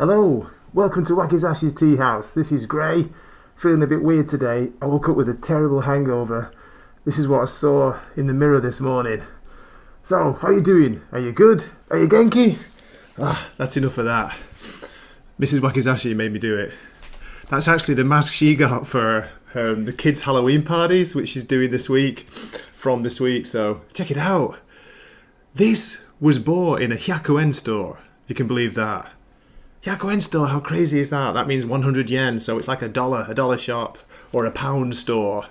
Hello, welcome to Wakizashi's Teahouse. This is Gray. Feeling a bit weird today. I woke up with a terrible hangover. This is what I saw in the mirror this morning. So, how are you doing? Are you good? Are you Genki? That's enough of that. Mrs. Wakizashi made me do it. That's actually the mask she got for the kids' Halloween parties, which she's doing this week, so check it out. This was bought in a Hyakuen store, if you can believe that. Hyakuen store, how crazy is that? That means 100 yen, so it's like a dollar shop, or a pound store.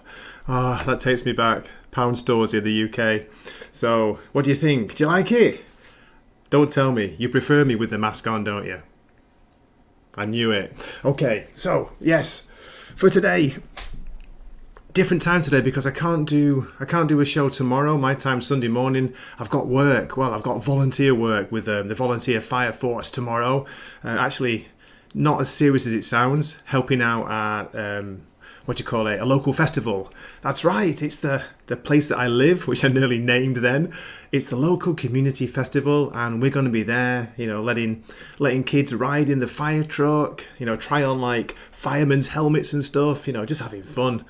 That takes me back. Pound stores in the UK. So, what do you think? Do you like it? Don't tell me. You prefer me with the mask on, don't you? I knew it. Okay, so, yes. For today, different time today because I can't do a show tomorrow. My time Sunday morning. I've got work. Well, I've got volunteer work with the Volunteer Fire Force tomorrow. Actually, not as serious as it sounds. Helping out at a local festival. That's right. It's the place that I live, which I nearly named then. It's the local community festival, and we're going to be there. You know, letting kids ride in the fire truck. You know, try on like firemen's helmets and stuff. You know, just having fun.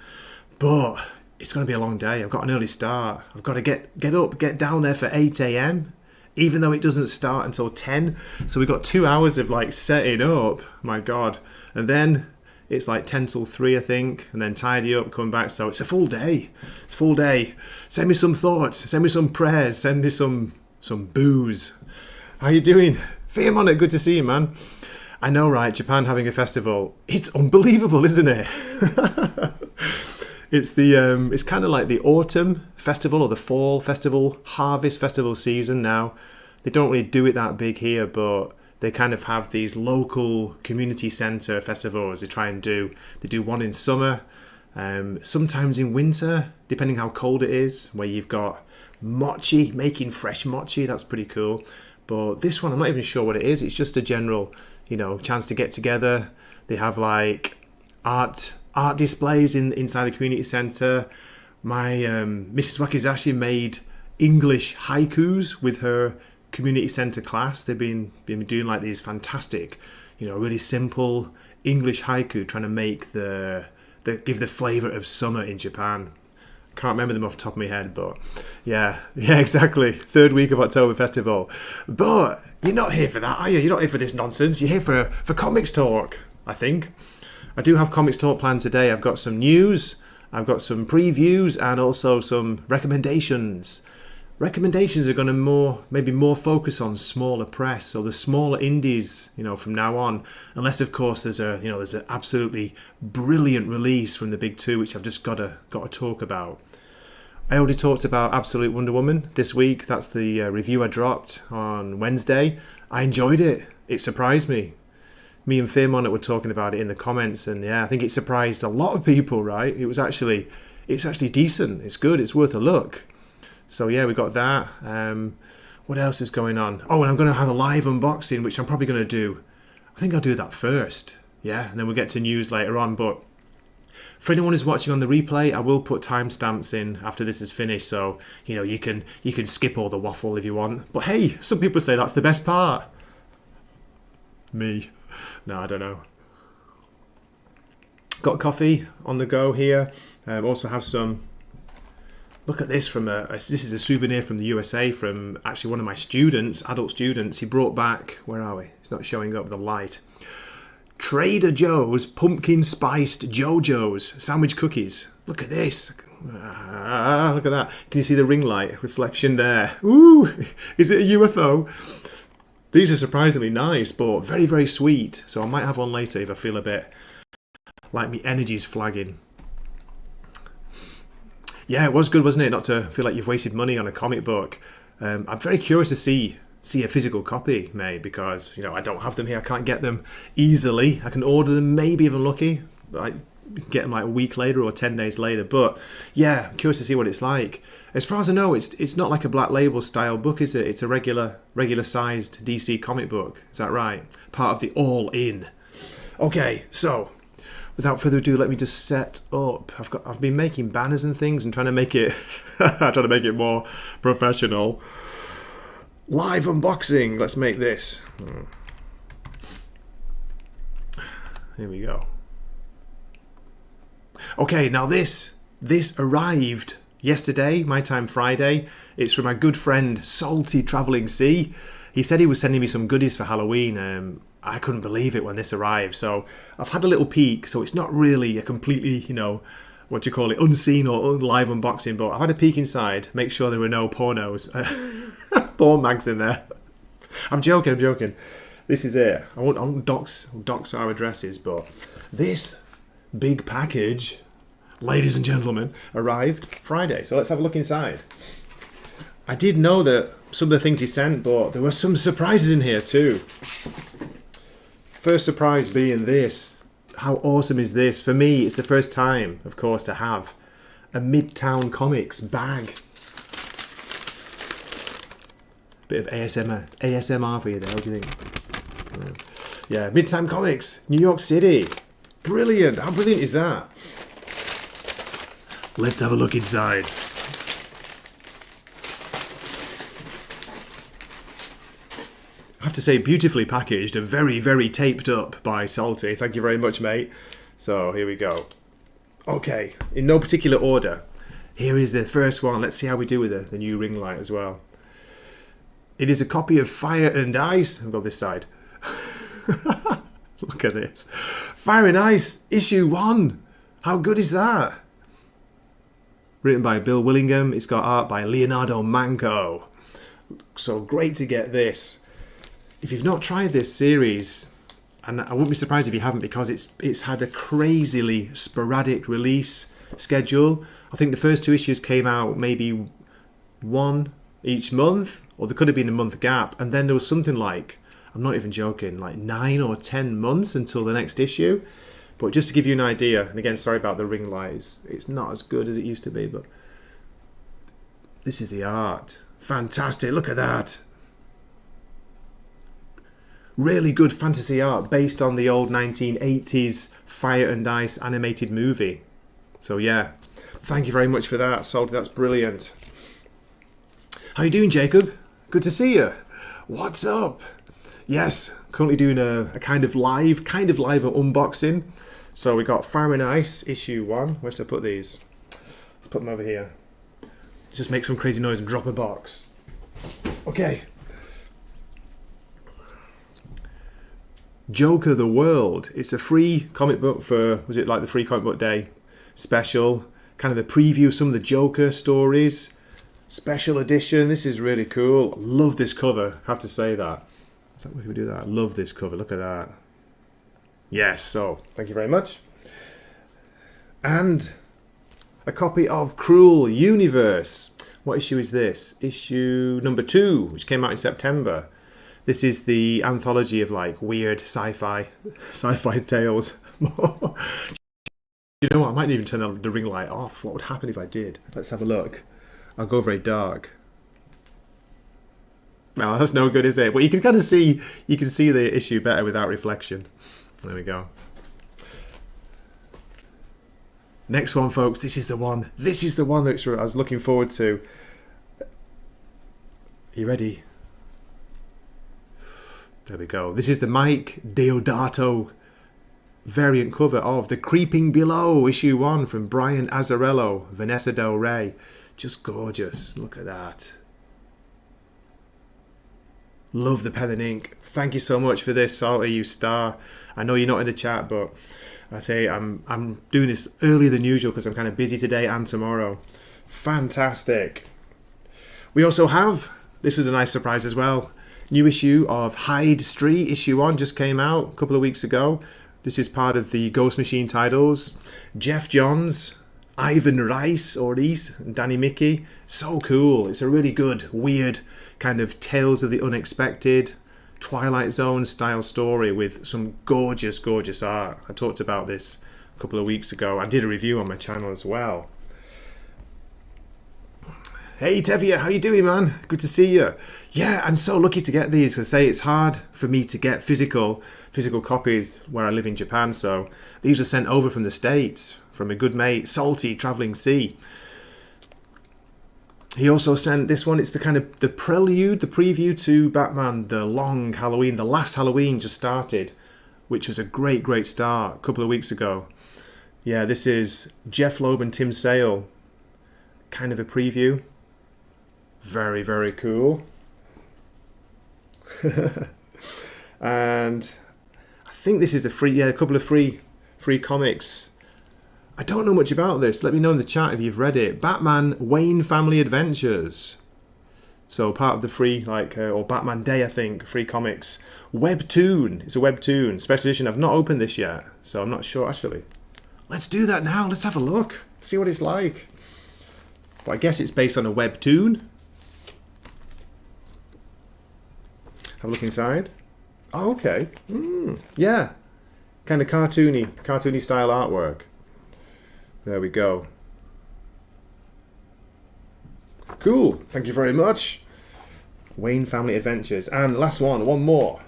But it's going to be a long day. I've got an early start. I've got to get down there for 8 a.m. even though it doesn't start until 10. So we've got 2 hours of like setting up. My God. And then it's like 10 till 3, I think. And then tidy up, come back. So it's a full day. It's a full day. Send me some thoughts. Send me some prayers. Send me some booze. How you doing? Fiamon, good to see you, man. I know, right? Japan having a festival. It's unbelievable, isn't it? It's kind of like the autumn festival or the fall festival, harvest festival season now. They don't really do it that big here, but they kind of have these local community centre festivals. They do one in summer, sometimes in winter, depending how cold it is, where you've got mochi, making fresh mochi. That's pretty cool. But this one, I'm not even sure what it is. It's just a general, chance to get together. They have like art displays inside the community centre. My Mrs. Wakizashi made English haikus with her community centre class. They've been doing like these fantastic, really simple English haiku, trying to make give the flavour of summer in Japan. Can't remember them off the top of my head, but yeah, exactly. 3rd week of October Festival. But you're not here for that, are you? You're not here for this nonsense. You're here for comics talk, I think. I do have comics talk planned today. I've got some news, I've got some previews, and also some recommendations. Recommendations are going to maybe more focus on smaller press, so the smaller indies, from now on. Unless, of course, there's an absolutely brilliant release from the big two, which I've just got to talk about. I already talked about Absolute Wonder Woman this week. That's the review I dropped on Wednesday. I enjoyed it. It surprised me. Me and Fiamon were talking about it in the comments, and yeah, I think it surprised a lot of people, right? It's actually decent. It's good. It's worth a look. So yeah, we got that. What else is going on? Oh, and I'm going to have a live unboxing, which I'm probably going to do. I think I'll do that first. Yeah, and then we'll get to news later on. But for anyone who's watching on the replay, I will put timestamps in after this is finished, so you can skip all the waffle if you want. But hey, some people say that's the best part. Me. No, I don't know. Got coffee on the go here. Also have some. Look at this this is a souvenir from the USA from actually one of my students, adult students. He brought back, where are we? It's not showing up with the light. Trader Joe's pumpkin spiced JoJo's sandwich cookies. Look at this. Look at that. Can you see the ring light reflection there? Ooh, is it a UFO? These are surprisingly nice, but very, very sweet. So I might have one later if I feel a bit like me energy's flagging. Yeah, it was good, wasn't it? Not to feel like you've wasted money on a comic book. I'm very curious to see a physical copy made because, I don't have them here. I can't get them easily. I can order them, maybe if I'm lucky. I get them like a week later or 10 days later. But yeah, I'm curious to see what it's like. As far as I know, it's not like a Black Label style book, is it? It's a regular sized DC comic book. Is that right? Part of the All In. Okay, so without further ado, let me just set up. I've been making banners and things and trying to make it more professional. Live unboxing. Let's make this. Here we go. Okay, now this arrived yesterday, my time Friday. It's from my good friend Salty Travelling Sea. He said he was sending me some goodies for Halloween. I couldn't believe it when this arrived. So I've had a little peek. So it's not really a completely, what do you call it, unseen or live unboxing. But I've had a peek inside. Make sure there were no pornos, porn mags in there. I'm joking. This is it. I won't dox our addresses, but this big package, ladies and gentlemen, arrived Friday. So let's have a look inside. I did know that some of the things he sent, but there were some surprises in here too. First surprise being this. How awesome is this? For me, it's the first time, of course, to have a Midtown Comics bag. Bit of ASMR for you there, what do you think? Yeah, Midtown Comics, New York City. Brilliant. How brilliant is that? Let's have a look inside. I have to say, beautifully packaged and very, very taped up by Salty. Thank you very much, mate. So, here we go. Okay, in no particular order. Here is the first one. Let's see how we do with the new ring light as well. It is a copy of Fire and Ice. I'll go this side. Look at this. Fire and Ice, issue 1. How good is that? Written by Bill Willingham. It's got art by Leonardo Manco. So great to get this. If you've not tried this series, and I wouldn't be surprised if you haven't, because it's had a crazily sporadic release schedule. I think the first 2 issues came out maybe 1 each month, or there could have been a month gap, and then there was something like, I'm not even joking, like 9 or 10 months until the next issue. But just to give you an idea, and again, sorry about the ring lights, it's not as good as it used to be, but this is the art. Fantastic, look at that. Really good fantasy art based on the old 1980s Fire and Ice animated movie. So yeah, thank you very much for that, Salty, that's brilliant. How you doing, Jacob? Good to see you. What's up? Yes, currently doing a kind of live unboxing. So we got Fire and Ice issue 1. Where should I put these? Let's put them over here. Just make some crazy noise and drop a box. Okay. Joker the World. It's a free comic book for, was it like the free comic book day special? Kind of a preview of some of the Joker stories. Special edition. This is really cool. Love this cover. I have to say that. So we can do that. I love this cover. Look at that. Yes. So thank you very much. And a copy of Cruel Universe. What issue is this? Issue number 2, which came out in September. This is the anthology of like weird sci-fi tales. You know what? I might even turn the ring light off. What would happen if I did? Let's have a look. I'll go very dark. No, that's no good, is it? But you can kind of see, the issue better without reflection. There we go. Next one, folks. This is the one. This is the one that I was looking forward to. Are you ready? There we go. This is the Mike Deodato variant cover of The Creeping Below, issue 1 from Brian Azzarello, Vanessa Del Rey. Just gorgeous. Look at that. Love the pen and ink. Thank you so much for this, Salty, you star. I know you're not in the chat, but I say I'm doing this earlier than usual because I'm kind of busy today and tomorrow. Fantastic. We also have, this was a nice surprise as well, new issue of Hyde Street, issue 1 just came out a couple of weeks ago. This is part of the Ghost Machine titles. Jeff Johns, Ivan Rice, and Danny Mickey. So cool. It's a really good, weird kind of Tales of the Unexpected, Twilight Zone style story with some gorgeous, gorgeous art. I talked about this a couple of weeks ago. I did a review on my channel as well. Hey Tevia, how you doing, man? Good to see you. Yeah, I'm so lucky to get these. I say it's hard for me to get physical copies where I live in Japan, so these were sent over from the States from a good mate, Salty Travelling Sea. He also sent this one. It's the kind of the preview to Batman, the long Halloween. The last Halloween just started. which was a great start a couple of weeks ago. Yeah, this is Jeff Loeb and Tim Sale. Kind of a preview. Very cool. And I think this is a couple of free comics. I don't know much about this. Let me know in the chat if you've read it. Batman Wayne Family Adventures. So part of the free, or Batman Day, I think, free comics. Webtoon. It's a webtoon. Special edition. I've not opened this yet, so I'm not sure, actually. Let's do that now. Let's have a look. See what it's like. But I guess it's based on a webtoon. Have a look inside. Oh, okay. Yeah. Kind of cartoony style artwork. There we go. Cool. Thank you very much. Wayne Family Adventures. And the last one more.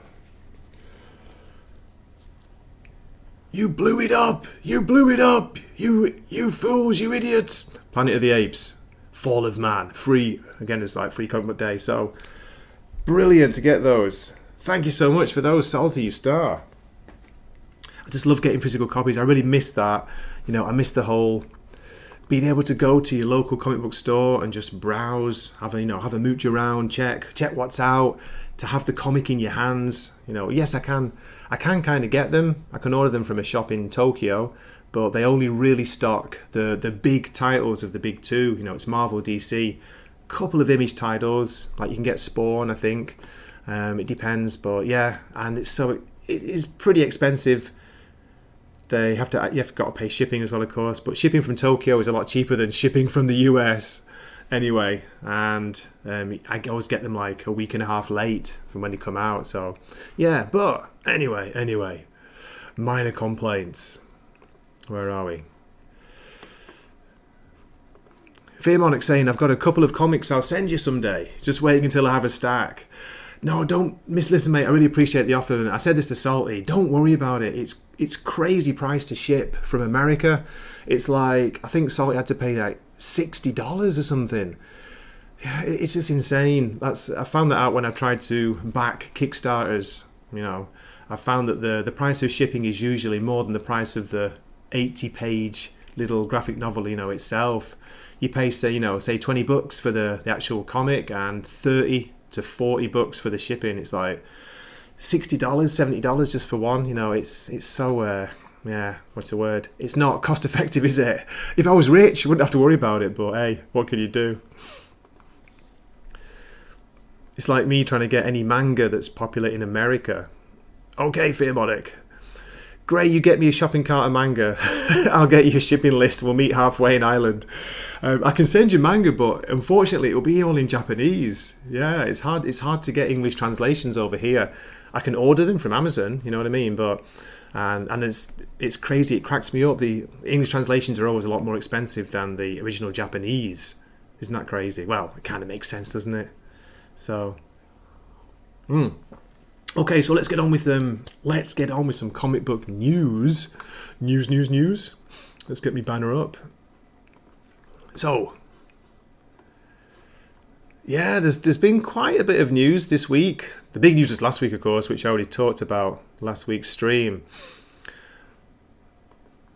You blew it up! You blew it up! You fools, you idiots! Planet of the Apes. Fall of Man. Free. Again, it's like free comic book day. So, brilliant to get those. Thank you so much for those, Salty, you star. I just love getting physical copies. I really miss that. I miss the whole being able to go to your local comic book store and just browse, have a mooch around, check what's out, to have the comic in your hands. Yes, I can kind of get them. I can order them from a shop in Tokyo, but they only really stock the big titles of the big two. It's Marvel, DC, couple of Image titles, like you can get Spawn, I think. It depends, but yeah, and it's pretty expensive. You've got to pay shipping as well, of course, but shipping from Tokyo is a lot cheaper than shipping from the US anyway, and I always get them like a week and a half late from when they come out, so yeah, but anyway, minor complaints. Where are we? Fearmonic saying, I've got a couple of comics I'll send you someday, just waiting until I have a stack. No, don't listen, mate. I really appreciate the offer. And I said this to Salty. Don't worry about it. It's crazy price to ship from America. It's like, I think Salty had to pay like $60 or something. Yeah, it's just insane. I found that out when I tried to back Kickstarters. I found that the price of shipping is usually more than the price of the 80-page little graphic novel, itself. You pay, say $20 for the actual comic and $30 to $40 for the shipping. It's like $60, $70 just for one. It's so what's the word? It's not cost effective, is it? If I was rich, I wouldn't have to worry about it, but hey, what can you do? It's like me trying to get any manga that's popular in America. Okay, Fearmonic. Gray, you get me a shopping cart of manga. I'll get you a shipping list. We'll meet halfway in Ireland. I can send you manga, but unfortunately it'll be all in Japanese. Yeah, it's hard to get English translations over here. I can order them from Amazon, you know what I mean? But and it's crazy, it cracks me up. The English translations are always a lot more expensive than the original Japanese. Isn't that crazy? Well, it kind of makes sense, doesn't it? So okay, so let's get on with some comic book news. News. Let's get me banner up. So, yeah, there's been quite a bit of news this week. The big news was last week, of course, which I already talked about last week's stream.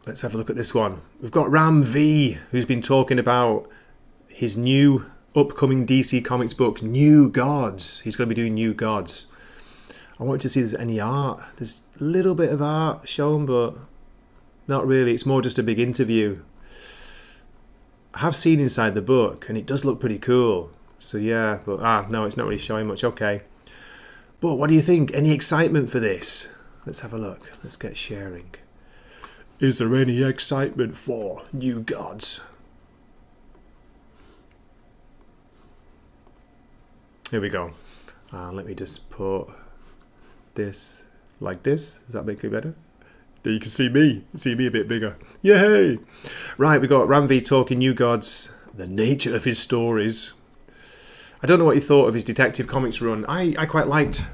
Let's have a look at this one. We've got Ram V, who's been talking about his new upcoming DC Comics book, New Gods. He's going to be doing New Gods. I wanted to see if there's any art. There's a little bit of art shown, but not really. It's more just a big interview. I have seen inside the book, and it does look pretty cool. So yeah, but no, it's not really showing much. Okay. But what do you think? Any excitement for this? Let's have a look. Let's get sharing. Is there any excitement for New Gods? Here we go. Let me just put this like this. Does that make it better? There you can see me a bit bigger. Yay! Right, we got Ramvi talking New Gods, the nature of his stories. I don't know what you thought of his Detective Comics run. I quite liked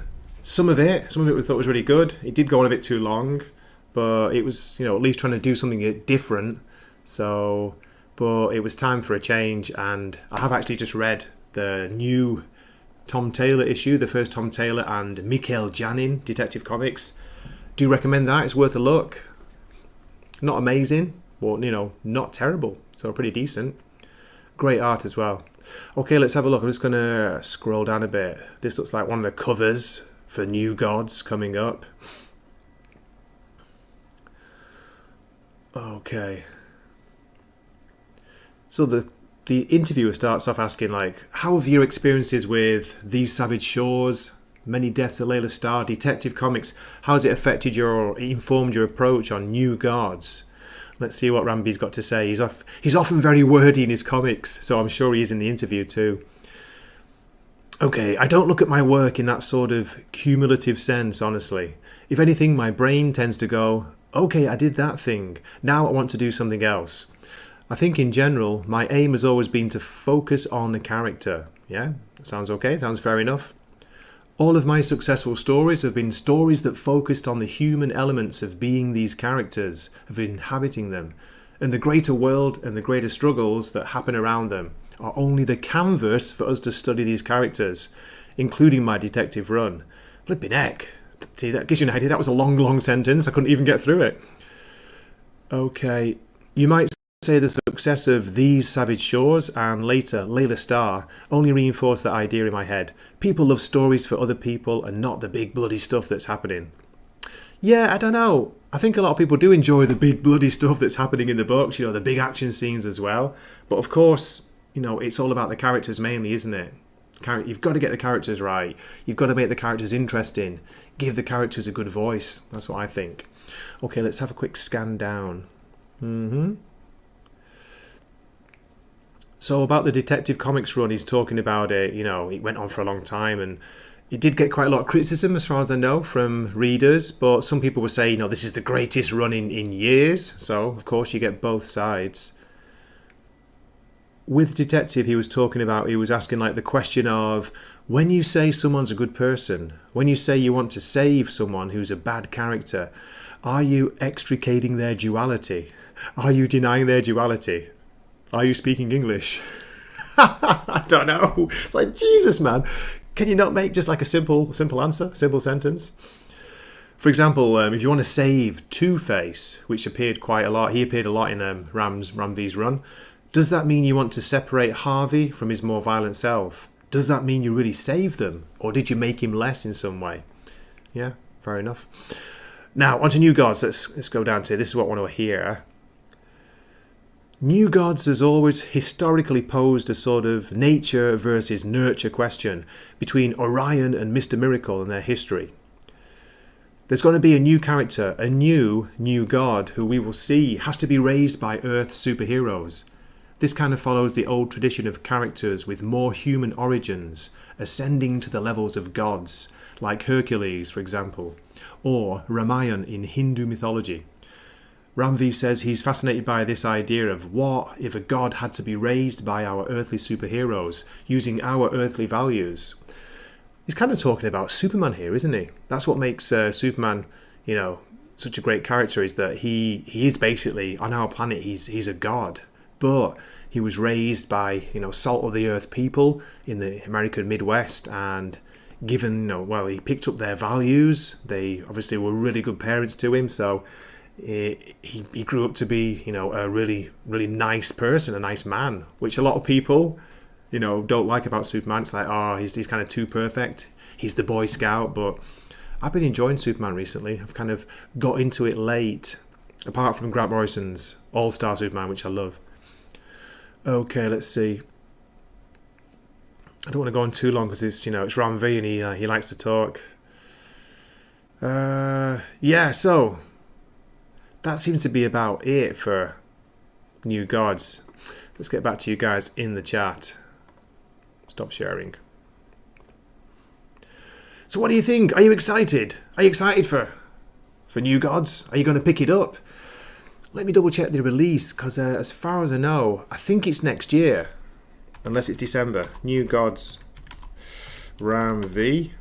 some of it. Some of it we thought was really good. It did go on a bit too long, but it was, at least trying to do something different. So, but it was time for a change, and I have actually just read the new Tom Taylor issue, the first Tom Taylor and Mikhail Janin Detective Comics. Do recommend that. It's worth a look. Not amazing, but, not terrible. So pretty decent. Great art as well. Okay, let's have a look. I'm just going to scroll down a bit. This looks like one of the covers for New Gods coming up. Okay. So the interviewer starts off asking, like, how have your experiences with These Savage Shores, Many Deaths of Layla Starr, Detective Comics, how has it affected informed your approach on New Gods? Let's see what Ramby's got to say. He's often very wordy in his comics, so I'm sure he is in the interview too. Okay, I don't look at my work in that sort of cumulative sense, honestly. If anything, my brain tends to go, okay, I did that thing. Now I want to do something else. I think in general, my aim has always been to focus on the character. Yeah, sounds okay, sounds fair enough. All of my successful stories have been stories that focused on the human elements of being these characters, of inhabiting them, and the greater world and the greater struggles that happen around them are only the canvas for us to study these characters, including my detective run. Flipping heck. See, that gives you an idea. That was a long sentence. I couldn't even get through it. Okay, you might say the success of These Savage Shores and later Layla Starr only reinforced that idea in my head. People love stories for other people and not the big bloody stuff that's happening. Yeah, I don't know. I think a lot of people do enjoy the big bloody stuff that's happening in the books, the big action scenes as well. But of course, it's all about the characters mainly, isn't it? You've got to get the characters right. You've got to make the characters interesting. Give the characters a good voice. That's what I think. Okay, let's have a quick scan down. So about the Detective Comics run, he's talking about it, it went on for a long time and it did get quite a lot of criticism as far as I know from readers, but some people were saying, this is the greatest run in years. So, of course, you get both sides. With Detective, he was asking like the question of, when you say someone's a good person, when you say you want to save someone who's a bad character, are you extricating their duality? Are you denying their duality? Are you speaking English? I don't know. It's like, Jesus, man. Can you not make just like a simple answer, simple sentence? For example, if you want to save Two-Face, which appeared quite a lot, he appeared a lot in Ram V's run, does that mean you want to separate Harvey from his more violent self? Does that mean you really save them? Or did you make him less in some way? Yeah, fair enough. Now, onto New Gods. Let's go down to this is what I want to hear. New Gods has always historically posed a sort of nature versus nurture question between Orion and Mr. Miracle in their history. There's going to be a new character, a new god who we will see has to be raised by Earth superheroes. This kind of follows the old tradition of characters with more human origins ascending to the levels of gods, like Hercules, for example, or Ramayana in Hindu mythology. Ramvi says he's fascinated by this idea of what if a god had to be raised by our earthly superheroes using our earthly values. He's kind of talking about Superman here, isn't he? That's what makes Superman, such a great character, is that he is basically, on our planet, he's a god. But he was raised by, salt of the earth people in the American Midwest, and given, he picked up their values. They obviously were really good parents to him, so he grew up to be, a really, really nice person, a nice man, which a lot of people, don't like about Superman. It's like, he's kind of too perfect. He's the Boy Scout, but I've been enjoying Superman recently. I've kind of got into it late, apart from Grant Morrison's All-Star Superman, which I love. Okay, let's see. I don't want to go on too long because it's Ram V and he likes to talk. So that seems to be about it for New Gods. Let's get back to you guys in the chat. Stop sharing. So what do you think? Are you excited? Are you excited for New Gods? Are you going to pick it up? Let me double check the release, because as far as I know, I think it's next year. Unless it's December. New Gods Ram V.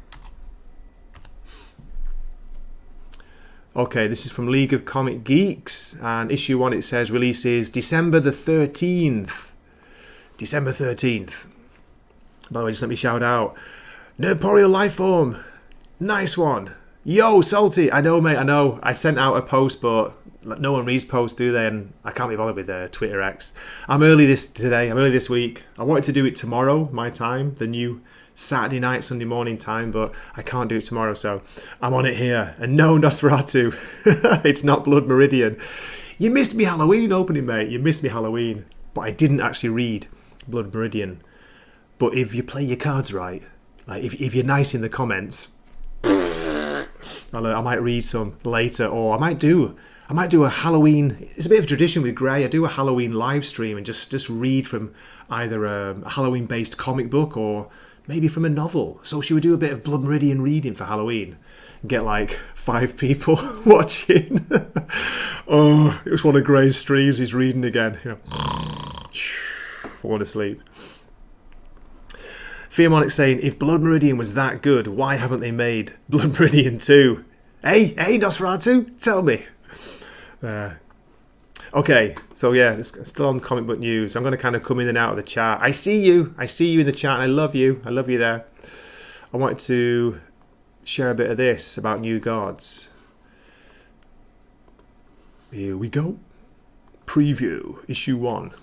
Okay, this is from League of Comic Geeks, and issue 1, it says release is December the 13th. December 13th. By the way, just let me shout out Nerdporeal Lifeform. Nice one. Yo, Salty. I know, mate. I know. I sent out a post, but no one reads posts, do they? And I can't be bothered with Twitter X. I'm early this week. I wanted to do it tomorrow, my time, the new Saturday night, Sunday morning time, but I can't do it tomorrow, so I'm on it here. And no, Nosferatu. It's not Blood Meridian. You missed me Halloween opening, mate. You missed me Halloween. But I didn't actually read Blood Meridian. But if you play your cards right, like if you're nice in the comments, I might read some later, or I might do a Halloween. It's a bit of a tradition with Gray. I do a Halloween live stream and just read from either a Halloween-based comic book or maybe from a novel. So should we do a bit of Blood Meridian reading for Halloween? Get like 5 people watching. Oh, it was one of Gray's streams. He's reading again. You know, falling asleep. Fearmonic saying, if Blood Meridian was that good, why haven't they made Blood Meridian 2? Hey, Nosferatu, tell me. Okay, so yeah, it's still on comic book news. I'm going to kind of come in and out of the chat. I see you in the chat, and I love you there. I wanted to share a bit of this about New Gods. Here we go. Preview, issue 1.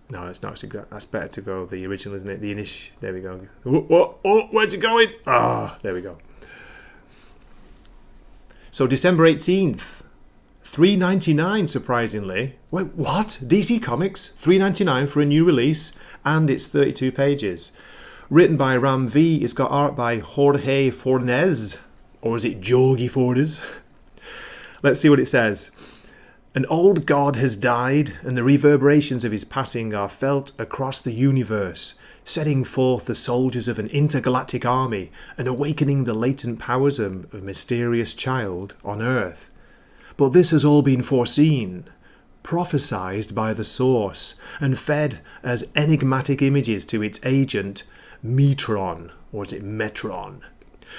No, it's not actually good. That's better to go the original, isn't it? The initial. There we go. Oh, where's it going? There we go. So December 18th, $3.99 surprisingly. Wait, what? DC Comics, $3.99 for a new release, and it's 32 pages. Written by Ram V. It's got art by Jorge Fornes, or is it Jorge Fornes? Let's see what it says. An old god has died, and the reverberations of his passing are felt across the universe, setting forth the soldiers of an intergalactic army and awakening the latent powers of a mysterious child on Earth. But this has all been foreseen, prophesied by the source, and fed as enigmatic images to its agent, Metron, or is it Metron?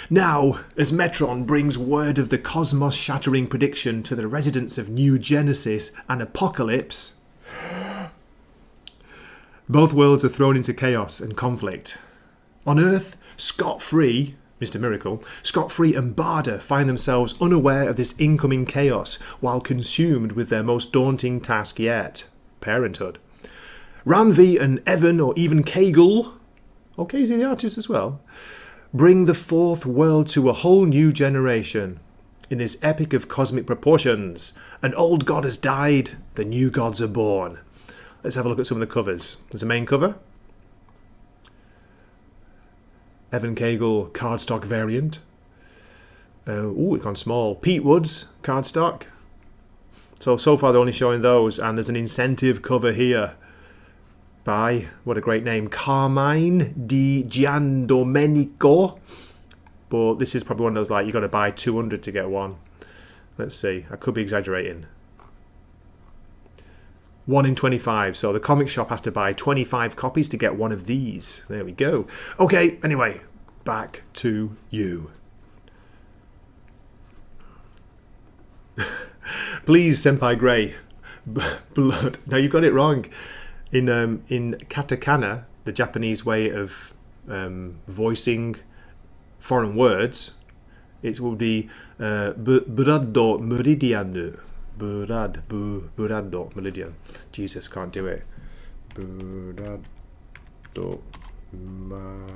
Now, as Metron brings word of the cosmos-shattering prediction to the residents of New Genesis and Apocalypse, both worlds are thrown into chaos and conflict. On Earth, scot-free, Mr. Miracle, scot-free and Barda find themselves unaware of this incoming chaos while consumed with their most daunting task yet, parenthood. Ramvi and Evan, or even Kegel, okay, is he the artist as well? Bring the fourth world to a whole new generation. In this epic of cosmic proportions, an old god has died, the new gods are born. Let's have a look at some of the covers. There's a main cover. Evan Kegel cardstock variant. It's gone small. Pete Woods cardstock. So far they're only showing those, and there's an incentive cover here by, what a great name, Carmine Di Giandomenico. But this is probably one of those, like, you got to buy 200 to get one. Let's see, I could be exaggerating. 1 in 25, so the comic shop has to buy 25 copies to get one of these. There we go. Okay, anyway, back to you. Please, Senpai Grey. Blood. Now, you've got it wrong. In katakana, the Japanese way of voicing foreign words, it will be Burado Meridian. Burado Meridian. Jesus, can't do it. Burado Meridian.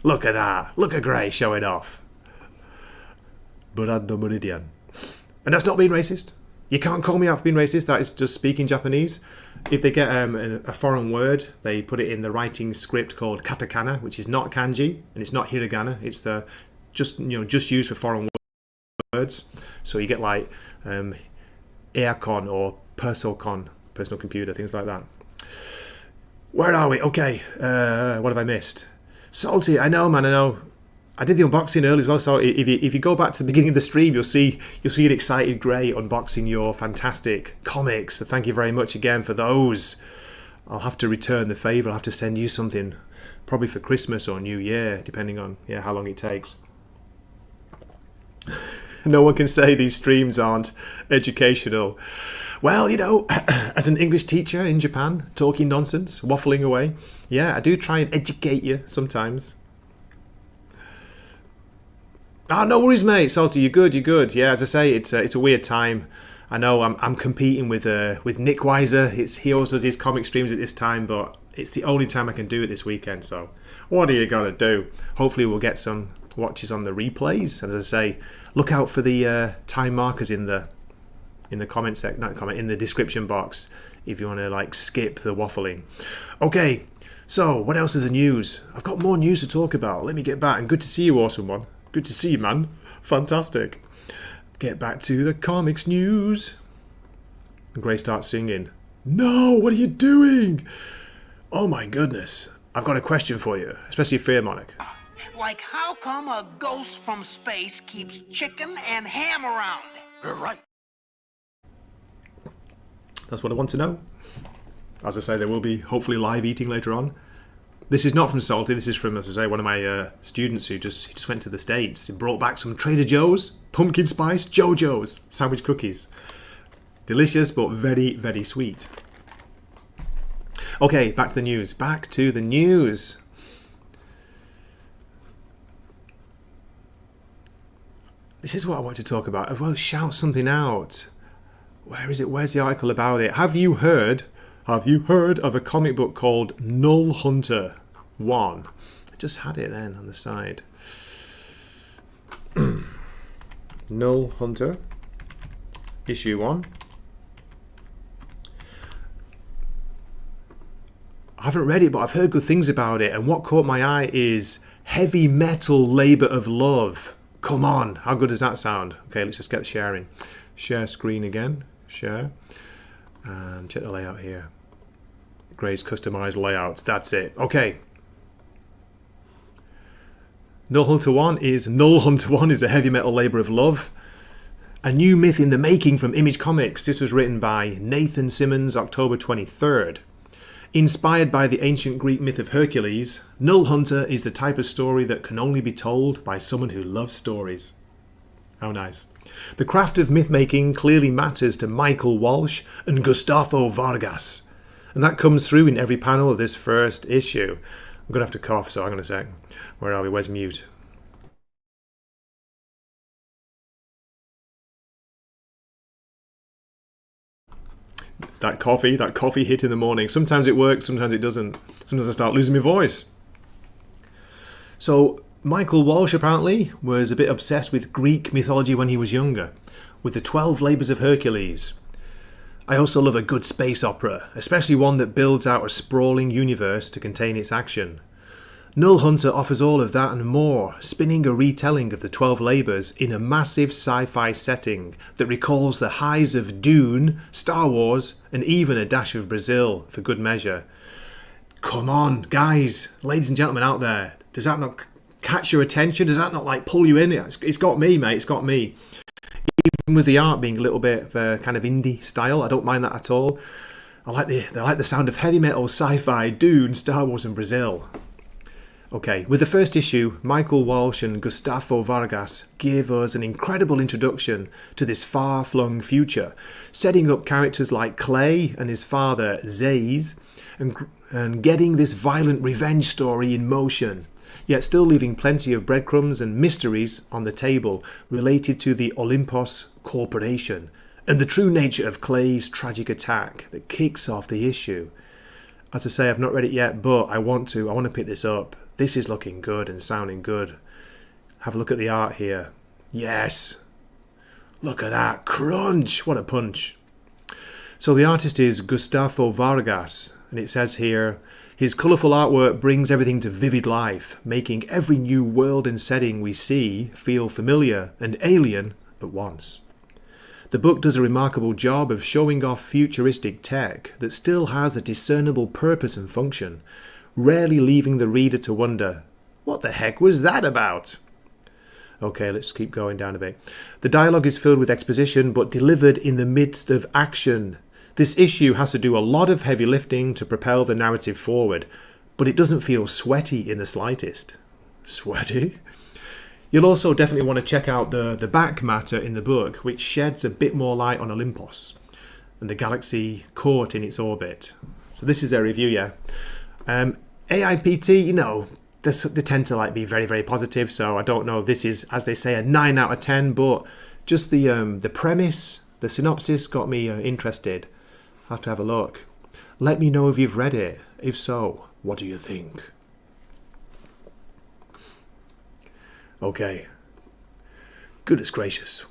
Look at that. Look at Gray showing off. Burado Meridian. And that's not being racist. You can't call me out for being racist. That is just speaking Japanese. If they get a foreign word, they put it in the writing script called katakana, which is not kanji and it's not hiragana. It's just used for foreign words. So you get like aircon or persocon, personal computer, things like that. Where are we? Okay, what have I missed? Salty, I know, man, I know. I did the unboxing early as well, so if you go back to the beginning of the stream, you'll see an excited Grey unboxing your fantastic comics. So thank you very much again for those. I'll have to return the favour. I'll have to send you something, probably for Christmas or New Year, depending on how long it takes. No one can say these streams aren't educational. Well, as an English teacher in Japan, talking nonsense, waffling away. Yeah, I do try and educate you sometimes. Ah, no worries, mate. Salty, you're good. You're good. Yeah, as I say, it's a weird time. I know I'm competing with Nick Weiser. He also does his comic streams at this time, but it's the only time I can do it this weekend. So, what are you gonna do? Hopefully, we'll get some watches on the replays. As I say, look out for the time markers in the comment section, not comment, in the description box if you want to skip the waffling. Okay, so what else is the news? I've got more news to talk about. Let me get back. And good to see you, awesome one. Good to see you, man. Fantastic. Get back to the comics news. And Gray starts singing. No, what are you doing? Oh my goodness. I've got a question for you, especially for you, Monica. Like, how come a ghost from space keeps chicken and ham around? You're right. That's what I want to know. As I say, there will be hopefully live eating later on. This is not from Salty. This is from, as I say, one of my students who just went to the States. He brought back some Trader Joe's pumpkin spice JoJo's sandwich cookies. Delicious, but very, very sweet. Okay, back to the news. Back to the news. This is what I want to talk about. Well, shout something out. Where is it? Where's the article about it? Have you heard of a comic book called Nullhunter 1? I just had it then on the side. Nullhunter, issue 1. I haven't read it, but I've heard good things about it. And what caught my eye is heavy metal labour of love. Come on, how good does that sound? Okay, let's just get sharing. Share screen again. Share. And check the layout here. Gray's customized layouts. That's it. Okay. Nullhunter 1 is a heavy metal labour of love. A new myth in the making from Image Comics. This was written by Nathan Simmons, October 23rd. Inspired by the ancient Greek myth of Hercules, Nullhunter is the type of story that can only be told by someone who loves stories. How nice. The craft of myth-making clearly matters to Michael Walsh and Gustaffo Vargas. And that comes through in every panel of this first issue. I'm going to have to cough, so hang on a sec. Where are we? Where's mute? That coffee hit in the morning. Sometimes it works, sometimes it doesn't. Sometimes I start losing my voice. So, Michael Walsh apparently was a bit obsessed with Greek mythology when he was younger, with the 12 Labours of Hercules. I also love a good space opera, especially one that builds out a sprawling universe to contain its action. Nullhunter offers all of that and more, spinning a retelling of the 12 Labours in a massive sci-fi setting that recalls the highs of Dune, Star Wars, and even a dash of Brazil, for good measure. Come on, guys, ladies and gentlemen out there, does that not catch your attention? Does that not pull you in? It's got me, mate, it's got me. Even with the art being a little bit of a kind of indie style, I don't mind that at all. I like the sound of heavy metal, sci-fi, Dune, Star Wars, and Brazil. Okay, with the first issue, Michael Walsh and Gustaffo Vargas give us an incredible introduction to this far-flung future, setting up characters like Clay and his father, Zays, and getting this violent revenge story in motion, yet still leaving plenty of breadcrumbs and mysteries on the table related to the Olympos Corporation and the true nature of Clay's tragic attack that kicks off the issue. As I say, I've not read it yet, but I want to pick this up. This is looking good and sounding good. Have a look at the art here. Yes! Look at that. Crunch! What a punch. So the artist is Gustaffo Vargas, and it says here, his colourful artwork brings everything to vivid life, making every new world and setting we see feel familiar and alien at once. The book does a remarkable job of showing off futuristic tech that still has a discernible purpose and function, rarely leaving the reader to wonder, what the heck was that about? Okay, let's keep going down a bit. The dialogue is filled with exposition, but delivered in the midst of action. This issue has to do a lot of heavy lifting to propel the narrative forward, but it doesn't feel sweaty in the slightest. Sweaty? You'll also definitely want to check out the back matter in the book, which sheds a bit more light on Olympos. and the galaxy caught in its orbit. So this is their review, yeah. AIPT, you know, they tend to like be very, very positive. So I don't know if this is, as they say, a 9 out of 10, but just the premise, the synopsis got me interested. I'll have to have a look. Let me know if you've read it. If so, what do you think? Okay. Goodness gracious.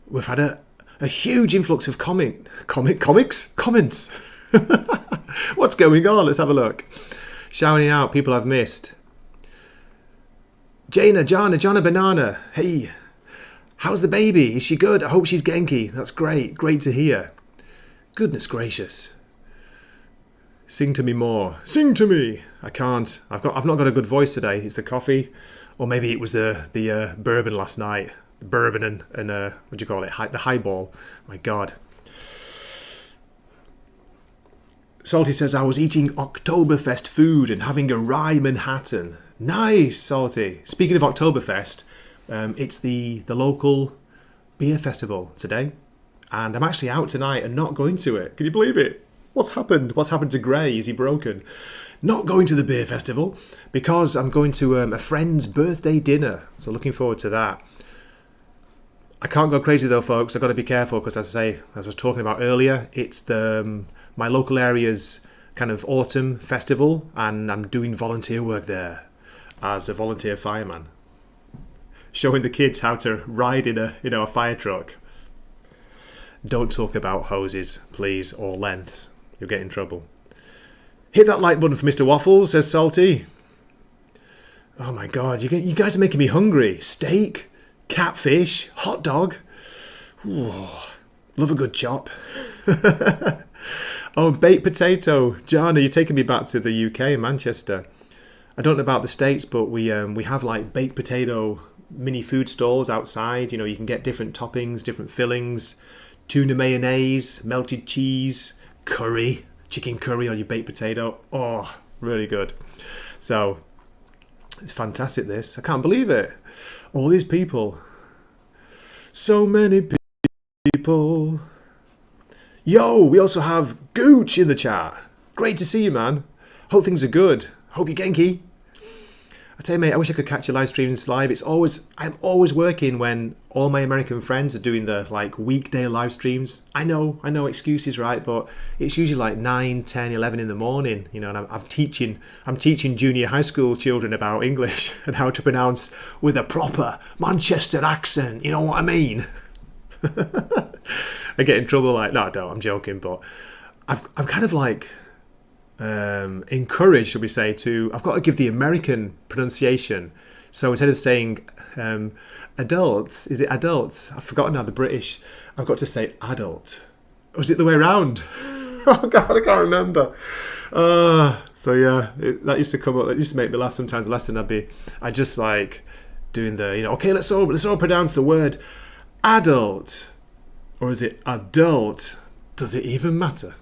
We've had a huge influx of comments. What's going on? Let's have a look. Shouting out people I've missed. Jana Banana. Hey, how's the baby? Is she good? I hope she's Genki. That's great. Great to hear. Goodness gracious. Sing to me more. Sing to me. I can't. I've not got a good voice today. It's the coffee, or maybe it was the bourbon last night. Bourbon and what do you call it? The highball. My God. Salty says, I was eating Oktoberfest food and having a rye Manhattan. Nice, Salty. Speaking of Oktoberfest, it's the local beer festival today, and I'm actually out tonight and not going to it. Can you believe it? What's happened? What's happened to Gray? Is he broken? Not going to the beer festival because I'm going to a friend's birthday dinner. So looking forward to that. I can't go crazy though, folks. I've got to be careful because, as I say, as I was talking about earlier, it's my local area's kind of autumn festival, and I'm doing volunteer work there as a volunteer fireman, showing the kids how to ride in a fire truck. Don't talk about hoses, please, or lengths. You'll get in trouble. Hit that like button for Mr. Waffles, says Salty. Oh my God, you guys are making me hungry. Steak, catfish, hot dog. Ooh, love a good chop. Oh, baked potato. Jana, you're taking me back to the UK, Manchester. I don't know about the States, but we have like baked potato mini food stalls outside. You know, you can get different toppings, different fillings, tuna mayonnaise, melted cheese, curry, chicken curry on your baked potato. Oh, really good. So, it's fantastic this. I can't believe it. All these people. So many people. Yo, we also have Gooch in the chat. Great to see you, man. Hope things are good. Hope you're Genki. I tell you, mate, I wish I could catch your live streams live. I'm always working when all my American friends are doing the like weekday live streams. I know excuses, right? But it's usually like 9, 10, 11 in the morning, you know, and I'm teaching junior high school children about English and how to pronounce with a proper Manchester accent. You know what I mean? I get in trouble like, no, I don't, I'm joking, but I'm kind of like encouraged, shall we say, I've got to give the American pronunciation. So instead of saying adults, is it adults? I've forgotten now the British. I've got to say adult. Or is it the way around? Oh God, I can't remember. So yeah, that used to come up. That used to make me laugh sometimes. The lesson I just like doing the, you know, okay, let's all pronounce the word adult. Or is it adult? Does it even matter?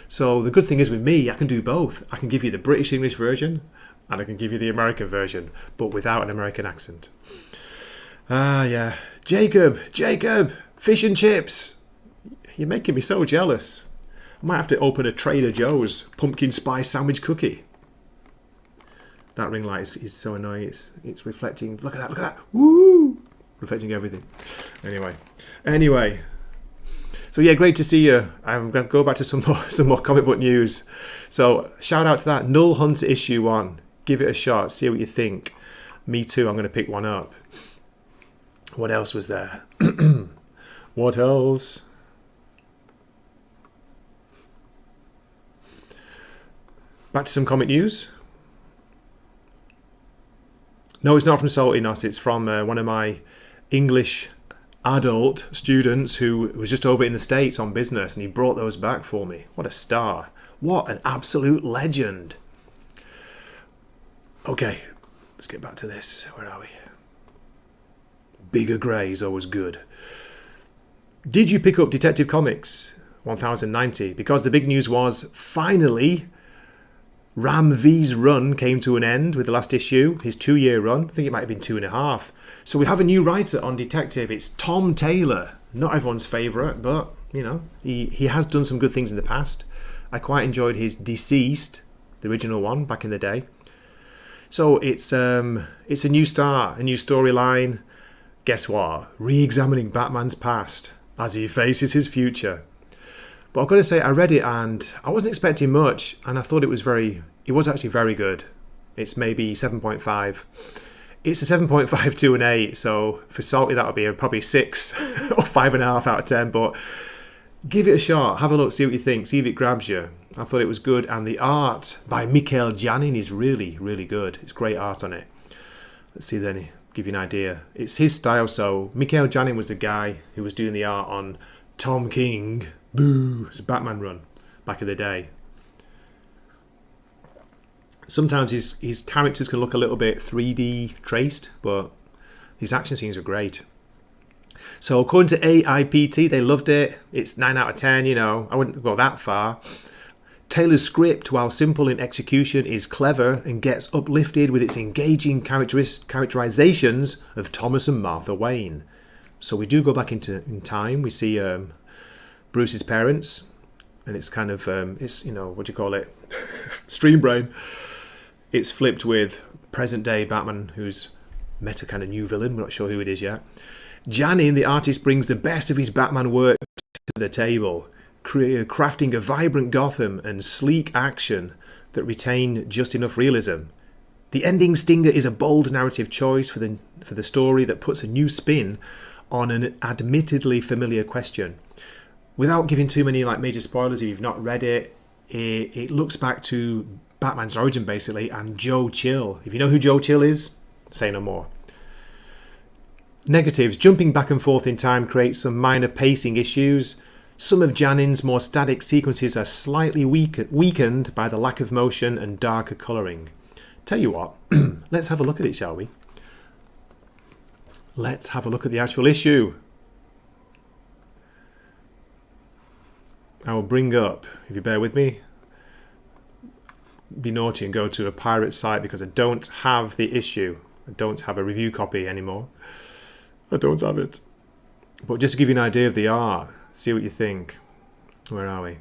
So the good thing is with me, I can do both. I can give you the British English version and I can give you the American version, but without an American accent. Yeah. Jacob, fish and chips. You're making me so jealous. I might have to open a Trader Joe's pumpkin spice sandwich cookie. That ring light is so annoying. It's reflecting. Look at that. Woo! Reflecting everything. Anyway. So yeah, great to see you. I'm going to go back to some more comic book news. So shout out to that Nullhunter issue 1. Give it a shot. See what you think. Me too. I'm going to pick one up. What else was there? What else? Back to some comic news. No, it's not from Salty Nos. It's from one of my English adult students who was just over in the States on business, and he brought those back for me. What a star. What an absolute legend. Okay, let's get back to this. Where are we? Bigger grey is always good. Did you pick up Detective Comics 1090? Because the big news was, finally, Ram V's run came to an end with the last issue, his 2-year run. I think it might have been 2.5. So we have a new writer on Detective. It's Tom Taylor. Not everyone's favourite, but, you know, he has done some good things in the past. I quite enjoyed his Deceased, the original one, back in the day. So it's a new start, a new storyline. Guess what? Re-examining Batman's past as he faces his future. But I've got to say, I read it and I wasn't expecting much, and I thought it was actually very good. It's maybe 7.5. It's a 7.5 to an 8, so for Salty that would be probably 6 or 5.5 out of 10, but give it a shot, have a look, see what you think, see if it grabs you. I thought it was good, and the art by Mikhail Janin is really, really good. It's great art on it. Let's see then, give you an idea. It's his style, so Mikhail Janin was the guy who was doing the art on Tom King, it's a Batman run back in the day. Sometimes his characters can look a little bit 3D traced, but his action scenes are great. So according to AIPT, they loved it. It's 9 out of 10, you know. I wouldn't go that far. Taylor's script, while simple in execution, is clever and gets uplifted with its engaging characterizations of Thomas and Martha Wayne. So we do go back in time. We see Bruce's parents, and it's kind of, it's, you know, what do you call it? Stream brain. It's flipped with present day Batman, who's met a kind of new villain. We're not sure who it is yet. Janin, the artist, brings the best of his Batman work to the table, crafting a vibrant Gotham and sleek action that retain just enough realism. The ending stinger is a bold narrative choice for the story that puts a new spin on an admittedly familiar question. Without giving too many major spoilers, if you've not read it, it looks back to Batman's origin basically, and Joe Chill. If you know who Joe Chill is, say no more. Negatives: jumping back and forth in time creates some minor pacing issues. Some of Janin's more static sequences are slightly weakened by the lack of motion and darker colouring. Tell you what, let's have a look at it, shall we? Let's have a look at the actual issue. I will bring up, if you bear with me, be naughty and go to a pirate site because I don't have the issue. I don't have a review copy anymore. I don't have it. But just to give you an idea of the art, see what you think. Where are we?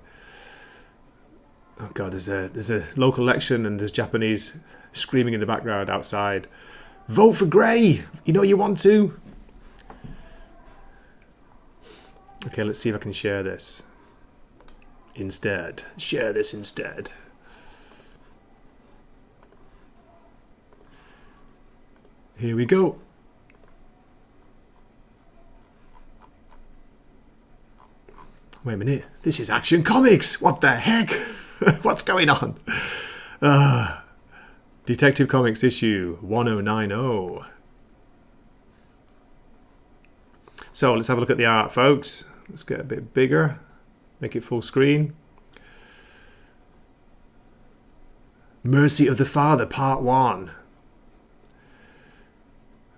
Oh God, there's a local election and there's Japanese screaming in the background outside. Vote for Grey! You know you want to? Okay, let's see if I can share this. Instead. Share this instead. Here we go. Wait a minute. This is Action Comics. What the heck? What's going on? Detective Comics issue 1090. So let's have a look at the art, folks. Let's get a bit bigger. Make it full screen. Mercy of the Father, Part 1.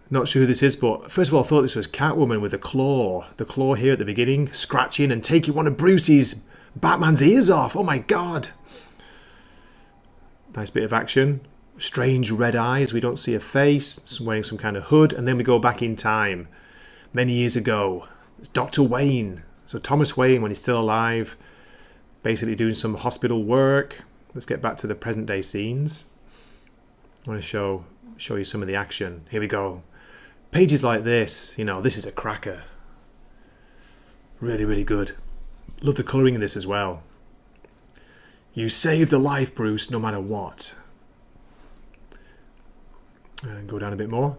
Not sure who this is, but first of all, I thought this was Catwoman with a claw. The claw here at the beginning, scratching and taking one of Bruce's Batman's ears off. Oh my God. Nice bit of action. Strange red eyes. We don't see a face. Wearing some kind of hood. And then we go back in time. Many years ago. It's Dr. Wayne. So Thomas Wayne, when he's still alive, basically doing some hospital work. Let's get back to the present day scenes. I want to show you some of the action. Here we go. Pages like this, you know, this is a cracker. Really, really good. Love the colouring in this as well. You saved the life, Bruce, no matter what. And go down a bit more.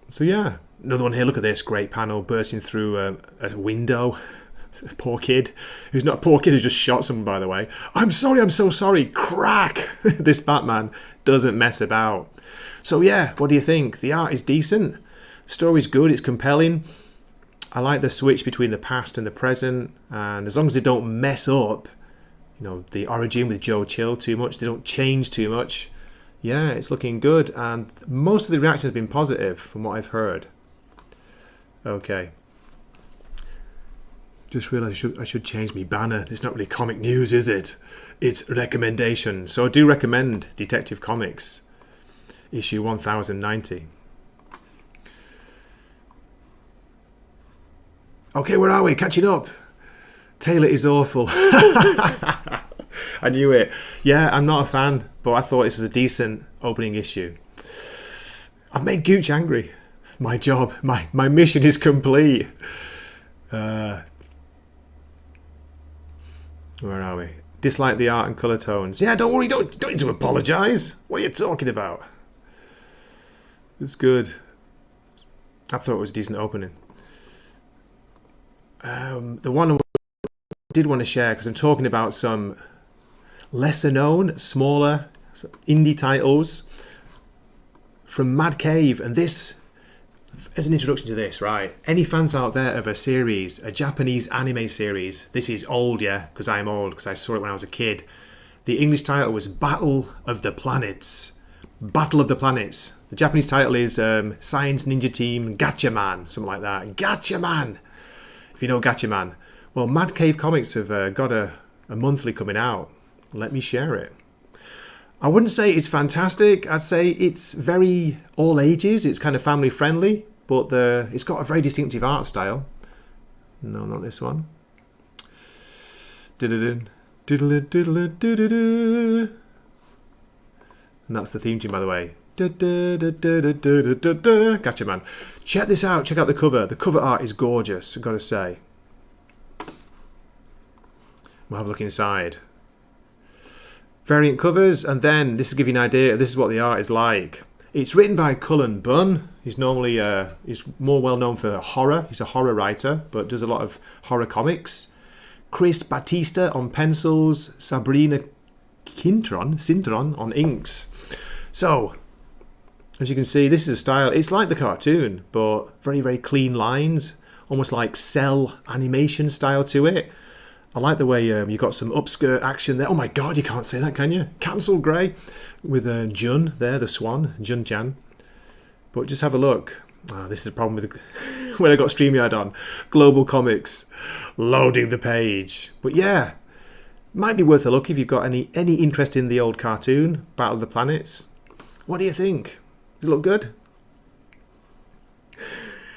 So yeah, another one here. Look at this great panel bursting through a window. A poor kid, who's not a poor kid, who just shot someone, by the way. I'm sorry, I'm so sorry. Crack! This Batman doesn't mess about. So yeah, what do you think? The art is decent. The story's good. It's compelling. I like the switch between the past and the present. And as long as they don't mess up, you know, the origin with Joe Chill too much, they don't change too much. Yeah, it's looking good. And most of the reactions have been positive from what I've heard. Okay. Just realised I should change my banner. It's not really comic news, is it? It's recommendation. So I do recommend Detective Comics, issue 1090. Okay, where are we? Catching up. Taylor is awful. I knew it. Yeah, I'm not a fan, but I thought this was a decent opening issue. I've made Gooch angry. My job, my mission is complete. Where are we? Dislike the art and colour tones. Yeah, don't worry, don't need to apologise. What are you talking about? It's good. I thought it was a decent opening. The one I did want to share, because I'm talking about some lesser known, smaller indie titles from Madcave, and this, as an introduction to this, right? Any fans out there of a series, a Japanese anime series? This is old, yeah, because I'm old, because I saw it when I was a kid. The English title was Battle of the Planets. Battle of the Planets. The Japanese title is Science Ninja Team Gatchaman, something like that. Gatchaman! If you know Gatchaman. Well, Madcave Comics have got a monthly coming out. Let me share it. I wouldn't say it's fantastic. I'd say it's very all ages. It's kind of family friendly, but it's got a very distinctive art style. No, not this one. And that's the theme tune, by the way. Gatchaman. Check this out. Check out the cover. The cover art is gorgeous, I've got to say. We'll have a look inside. Variant covers, and then this will give you an idea. This is what the art is like. It's written by Cullen Bunn. He's normally he's more well known for horror. He's a horror writer, but does a lot of horror comics. Chris Batista on pencils. Sabrina Cintron on inks. So, as you can see, this is a style. It's like the cartoon, but very, very clean lines, almost like cell animation style to it. I like the way you've got some upskirt action there. Oh my god, you can't say that, can you? Cancel Grey with Jun there, the swan, Jun-chan. But just have a look. This is the problem with when I got StreamYard on. Global Comics, loading the page. But yeah, might be worth a look if you've got any interest in the old cartoon, Battle of the Planets. What do you think? Does it look good?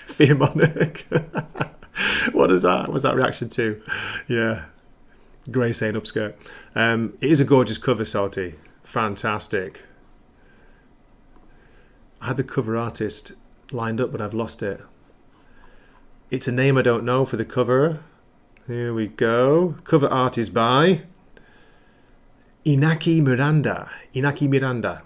Fear Monarch. What is that? What's that reaction to? Yeah. Grey saying upskirt. It is a gorgeous cover, Salty. Fantastic. I had the cover artist lined up, but I've lost it. It's a name I don't know for the cover. Here we go. Cover art is by Inaki Miranda. Inaki Miranda.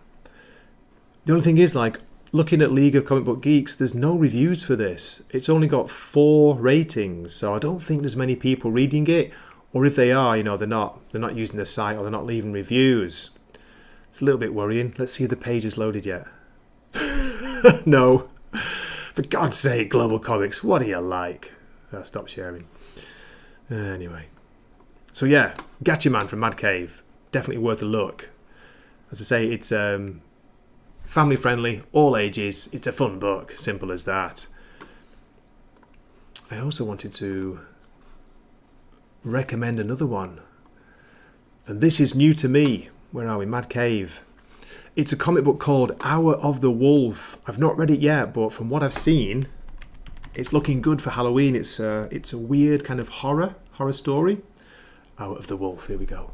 The only thing is, like, looking at League of Comic Book Geeks, there's no reviews for this. It's only got 4 ratings, so I don't think there's many people reading it. Or if they are, you know, they're not using the site, or they're not leaving reviews. It's a little bit worrying. Let's see if the page is loaded yet. No. For God's sake, Global Comics, what do you like? Stop sharing. Anyway. So yeah, Gatchaman from Madcave. Definitely worth a look. As I say, it's family friendly, all ages. It's a fun book, simple as that. I also wanted to recommend another one. And this is new to me. Where are we? Madcave. It's a comic book called Hour of the Wolf. I've not read it yet, but from what I've seen, it's looking good for Halloween. It's a weird kind of horror story. Hour of the Wolf. Here we go.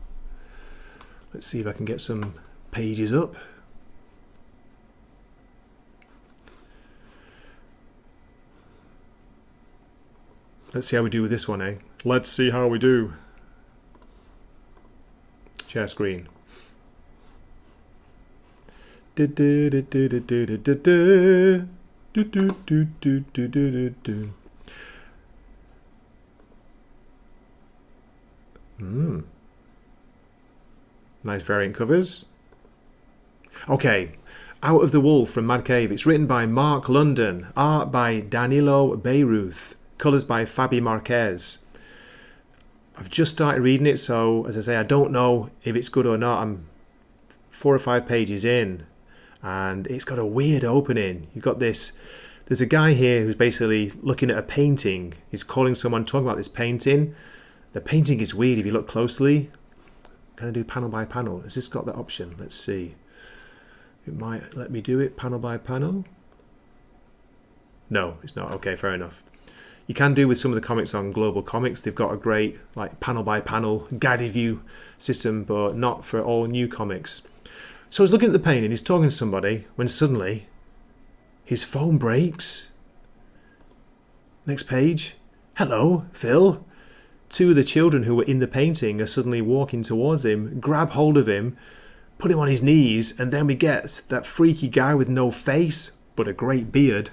Let's see if I can get some pages up. Let's see how we do with this one, eh? Let's see how we do. Share screen. Nice variant covers. Okay, Out of the Wolf from Madcave. It's written by Mark London, art by Danilo Beyruth, colours by Fabi Marquez. I've just started reading it, so as I say, I don't know if it's good or not. I'm 4 or 5 pages in, and it's got a weird opening. You've got this, there's a guy here who's basically looking at a painting. He's calling someone, talking about this painting. The painting is weird if you look closely. Can I do panel by panel? Has this got that option? Let's see. It might let me do it panel by panel. No, it's not. Okay, fair enough. You can do with some of the comics on Global Comics. They've got a great like panel by panel guided view system, but not for all new comics. So he's looking at the painting, he's talking to somebody, when suddenly his phone breaks. Next page. Hello, Phil. Two of the children who were in the painting are suddenly walking towards him, grab hold of him, put him on his knees, and then we get that freaky guy with no face, but a great beard.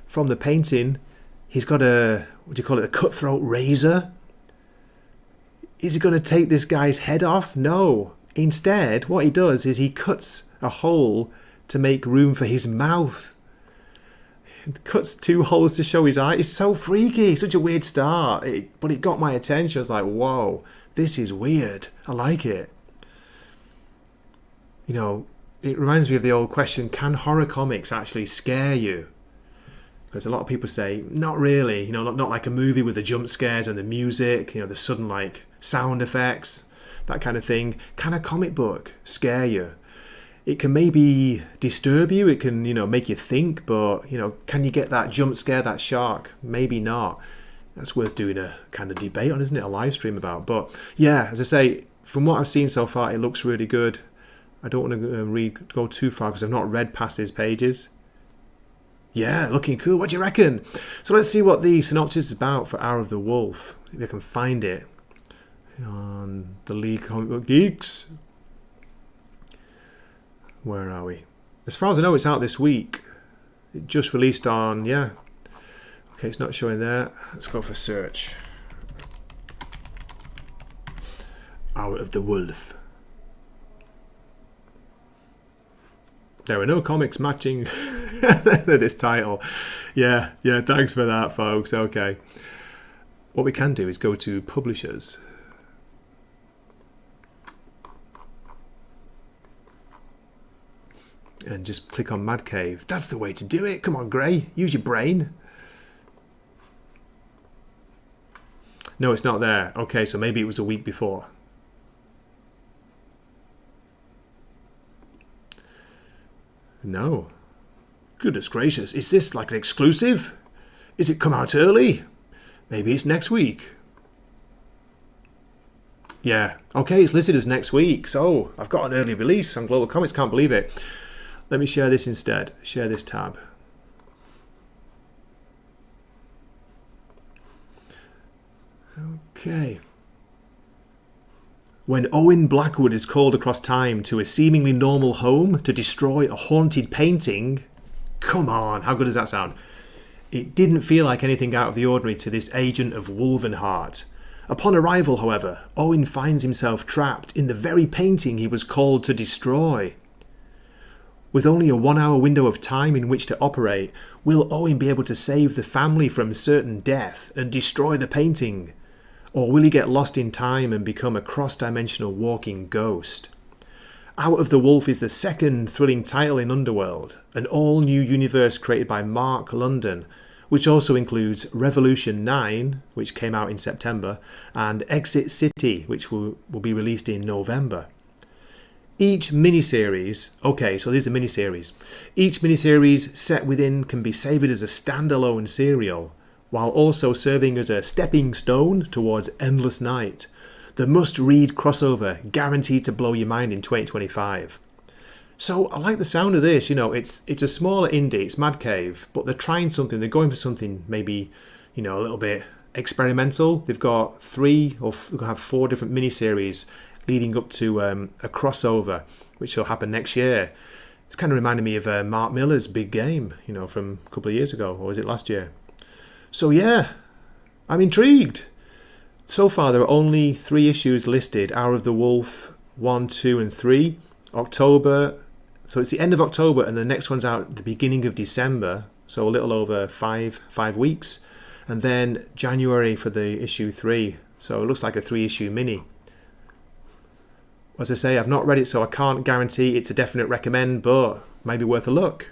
From the painting, he's got a, what do you call it, a cutthroat razor? Is he going to take this guy's head off? No. Instead, what he does is he cuts a hole to make room for his mouth. Cuts 2 holes to show his eye. It's so freaky. Such a weird start. But it got my attention. I was like, whoa, this is weird. I like it. You know, it reminds me of the old question, can horror comics actually scare you? Because a lot of people say, not really. You know, not like a movie with the jump scares and the music, you know, the sudden like sound effects, that kind of thing. Can a comic book scare you? It can maybe disturb you, it can, you know, make you think, but, you know, can you get that jump scare, that shark? Maybe not. That's worth doing a kind of debate on, isn't it? A live stream about. But yeah, as I say, from what I've seen so far, it looks really good. I don't want to go too far because I've not read past his pages. Yeah, looking cool. What do you reckon? So let's see what the synopsis is about for Hour of the Wolf. If I can find it on the League Comic Book Geeks. Where are we? As far as I know, it's out this week. It just released on, yeah. Okay, it's not showing there. Let's go for search. Hour of the Wolf. There are no comics matching this title. Yeah, thanks for that, folks. Okay. What we can do is go to publishers. And just click on Madcave. That's the way to do it. Come on, Gray. Use your brain. No, it's not there. Okay, so maybe it was a week before. No. Goodness gracious. Is this like an exclusive? Is it come out early? Maybe it's next week. Yeah. Okay, it's listed as next week. So I've got an early release on Global Comics. Can't believe it. Let me share this instead. Share this tab. Okay. When Owen Blackwood is called across time to a seemingly normal home to destroy a haunted painting... Come on, how good does that sound? It didn't feel like anything out of the ordinary to this agent of Wolvenheart. Upon arrival, however, Owen finds himself trapped in the very painting he was called to destroy. With only a 1-hour window of time in which to operate, will Owen be able to save the family from certain death and destroy the painting? Or will he get lost in time and become a cross-dimensional walking ghost? Hour of the Wolf is the second thrilling title in Underworld, an all-new universe created by Mark London, which also includes Revolution 9, which came out in September, and Exit City, which will be released in November. Each miniseries, okay, so these are miniseries. Each miniseries set within can be savoured as a standalone serial, while also serving as a stepping stone towards Endless Night, the must-read crossover guaranteed to blow your mind in 2025. So I like the sound of this. You know, it's a smaller indie, it's Madcave, but they're trying something. They're going for something maybe, you know, a little bit experimental. They've got 3 or they're going to have 4 different miniseries leading up to a crossover, which will happen next year. It's kind of reminding me of Mark Millar's Big Game, you know, from a couple of years ago, or was it last year? So yeah, I'm intrigued. So far, there are only 3 issues listed: Hour of the Wolf 1, 2, and 3. October, so it's the end of October, and the next one's out at the beginning of December, so a little over 5 weeks. And then January for the issue 3, so it looks like a 3-issue mini. As I say, I've not read it, so I can't guarantee it's a definite recommend, but maybe worth a look.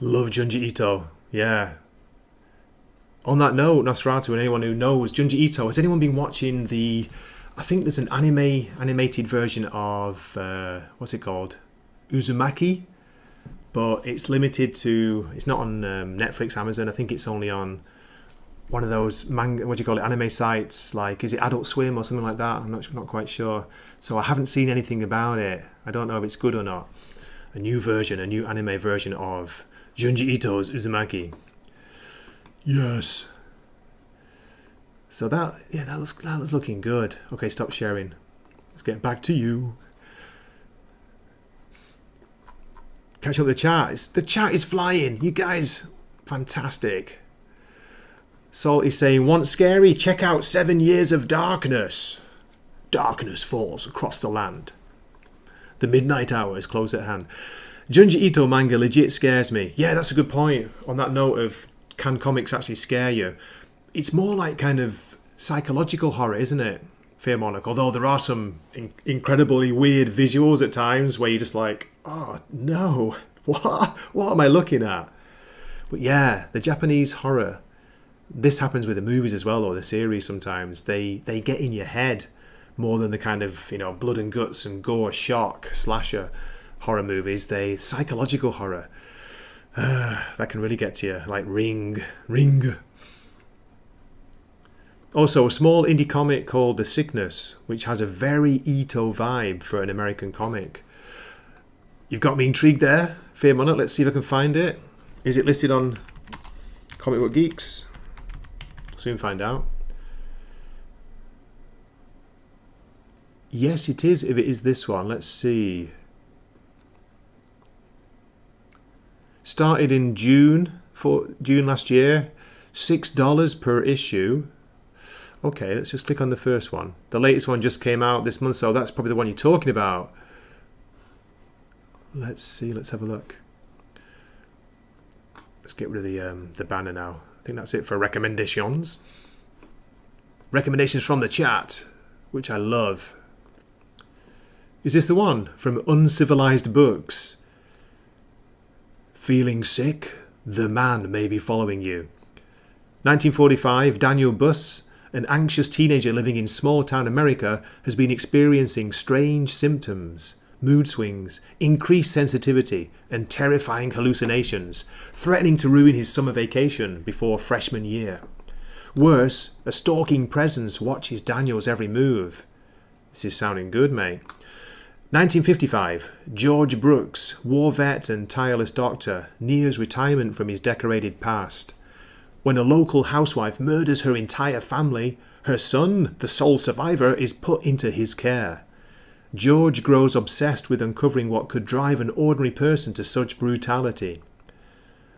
Love Junji Ito, yeah. On that note, Nosferatu and anyone who knows Junji Ito, has anyone been watching I think there's an animated version of, what's it called? Uzumaki? but it's limited to... It's not on Netflix, Amazon. I think it's only on one of those manga, what do you call it, anime sites, like, is it Adult Swim or something like that? I'm not quite sure. So I haven't seen anything about it. I don't know if it's good or not. A new anime version of Junji Ito's Uzumaki. Yes. So that looks looking good. Okay, stop sharing. Let's get back to you. Catch up the chat. The chat is flying. You guys, fantastic. Salt is saying, want scary? Check out 7 Years of Darkness. Darkness falls across the land. The midnight hour is close at hand. Junji Ito manga legit scares me. Yeah, that's a good point. On that note of, can comics actually scare you? It's more like kind of psychological horror, isn't it? Fear Monarch. Although there are some incredibly weird visuals at times where you're just like, oh no, what am I looking at? But yeah, the Japanese horror, this happens with the movies as well, or the series sometimes. They get in your head more than the kind of, blood and guts and gore, shock, slasher horror movies. They psychological horror. That can really get to you, like Ring. Also, a small indie comic called The Sickness, which has a very Ito vibe for an American comic. You've got me intrigued there, Fear Monarch. Let's see if I can find it. Is it listed on Comic Book Geeks? Soon find out. Yes, it is, if it is this one. Let's see. Started in June last year. $6 per issue. Okay, let's just click on the first one. The latest one just came out this month, so that's probably the one you're talking about. Let's see, let's have a look. Let's get rid of the banner now. I think that's it for recommendations. Recommendations from the chat, which I love. Is this the one from Uncivilized Books? Feeling sick? The man may be following you. 1945, Daniel Buss, an anxious teenager living in small-town America, has been experiencing strange symptoms, mood swings, increased sensitivity, and terrifying hallucinations, threatening to ruin his summer vacation before freshman year. Worse, a stalking presence watches Daniel's every move. This is sounding good, mate. 1955, George Brooks, war vet and tireless doctor, nears retirement from his decorated past. When a local housewife murders her entire family, her son, the sole survivor, is put into his care. George grows obsessed with uncovering what could drive an ordinary person to such brutality.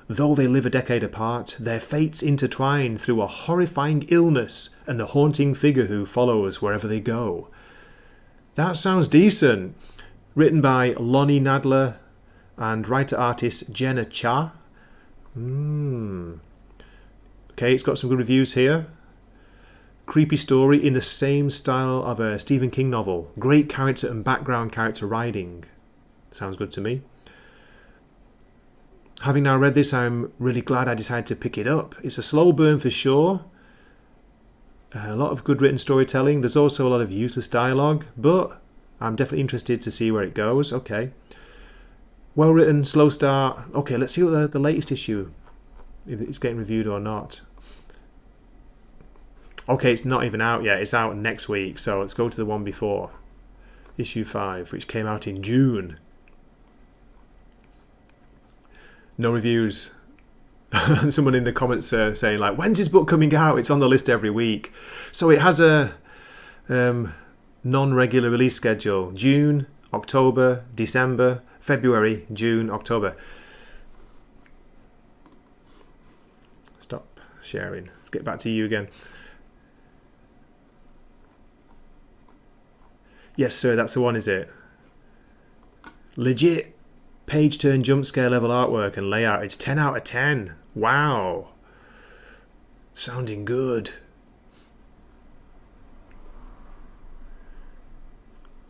Though they live a decade apart, their fates intertwine through a horrifying illness and the haunting figure who follows wherever they go. That sounds decent. Written by Lonnie Nadler and writer-artist Jenna Cha. Okay, it's got some good reviews here. Creepy story in the same style of a Stephen King novel. Great character and background character writing. Sounds good to me. Having now read this, I'm really glad I decided to pick it up. It's a slow burn for sure. A lot of good written storytelling. There's also a lot of useless dialogue, but I'm definitely interested to see where it goes. Okay. Well written, slow start. Okay, let's see what the latest issue, if it's getting reviewed or not. Okay, it's not even out yet. It's out next week, so let's go to the one before. Issue 5, which came out in June. No reviews. Someone in the comments saying, like, when's this book coming out? It's on the list every week. So it has a non-regular release schedule. June, October, December, February, June, October. Stop sharing. Let's get back to you again. Yes, sir, that's the one, is it? Legit page turn jump scare level artwork and layout. It's 10 out of 10. Wow. Sounding good.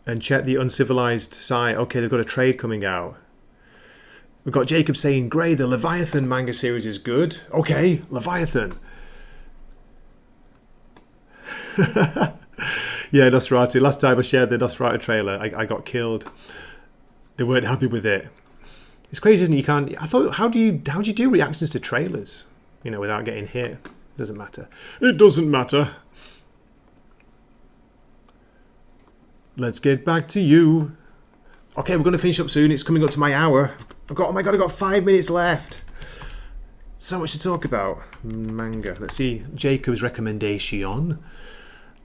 And check the Uncivilized site. Okay, they've got a trade coming out. We've got Jacob saying, Gray, the Leviathan manga series is good. Okay, Leviathan. Yeah, Nosferatu. Last time I shared the Nosferatu trailer, I got killed. They weren't happy with it. It's crazy, isn't it? You can't. I thought, how do you do reactions to trailers? You know, without getting hit. Doesn't matter. It doesn't matter. Let's get back to you. Okay, we're going to finish up soon. It's coming up to my hour. Oh my god, I've got 5 minutes left. So much to talk about. Manga. Let's see. Jacob's recommendation.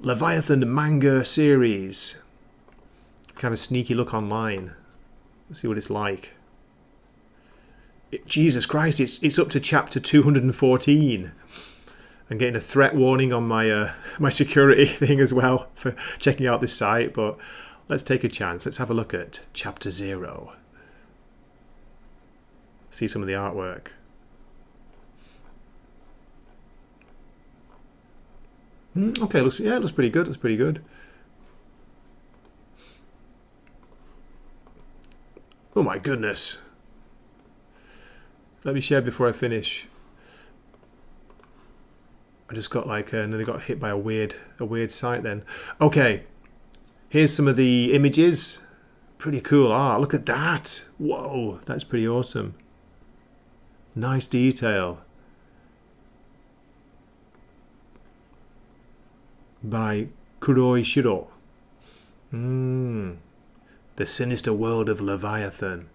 Leviathan manga series. Kind of sneaky look online. Let's see what it's like. Jesus Christ, it's up to chapter 214. I'm getting a threat warning on my my security thing as well for checking out this site, but let's take a chance. Let's have a look at chapter 0. See some of the artwork. Okay, looks pretty good. Looks pretty good. Oh my goodness. Let me share before I finish. I just got like, and then I got hit by a weird site then. Okay, here's some of the images. Pretty cool art. Look at that. Whoa, that's pretty awesome. Nice detail. By Kuroi Shiro. The Sinister World of Leviathan.